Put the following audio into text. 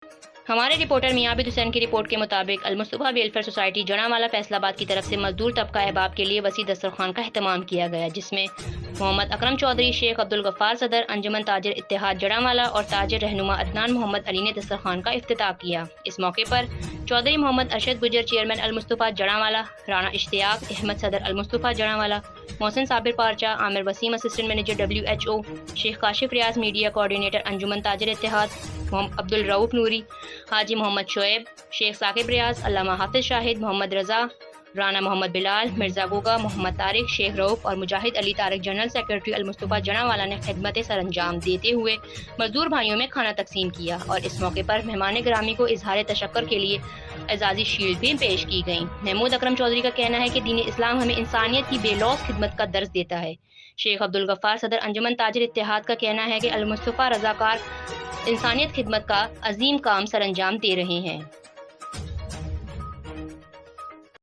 ہمارے رپورٹر میاں عابد حسین کی رپورٹ کے مطابق المصطفیٰ ویلفیئر سوسائٹی جڑانوالہ فیصل آباد کی طرف سے مزدور طبقہ احباب کے لیے وسیع دسترخوان کا اہتمام کیا گیا، جس میں محمد اکرم چودھری، شیخ عبدالغفار صدر، انجمن تاجر اتحاد جڑانوالہ اور تاجر رہنما عدنان محمد علی نے دسترخوان کا افتتاح کیا۔ اس موقع پر چودھری محمد ارشد گجر چیئرمین المصطفیٰ جڑانوالہ، رانا اشتیاق احمد صدر المصطفیٰ جڑانوالہ، محسن صابر پارچہ، عامر Wasim assistant manager WHO، Sheikh Kashif Riyadh media coordinator انجمن تاجر اتحاد، عبد الرؤف نوری، حاجی محمد شعیب، شیخ ثاقب ریاض، علامہ حافظ شاہد، محمد رضا، رانا محمد بلال، مرزا گوگا، محمد طارق، شیخ رؤف اور مجاہد علی طارق جنرل سیکرٹری المصطفیٰ جڑانوالہ نے خدمت سر انجام دیتے ہوئے مزدور بھائیوں میں کھانا تقسیم کیا، اور اس موقع پر مہمان گرامی کو اظہار تشکر کے لیے اعزازی شیلڈ بھی پیش کی گئیں۔ محمود اکرم چودھری کا کہنا ہے کہ دین اسلام ہمیں انسانیت کی بے لوث خدمت کا درس دیتا ہے۔ شیخ عبدالغفار صدر انجمن تاجر اتحاد کا کہنا ہے کہ المصطفیٰ رضاکار انسانیت خدمت کا عظیم کام سر انجام دے رہے ہیں۔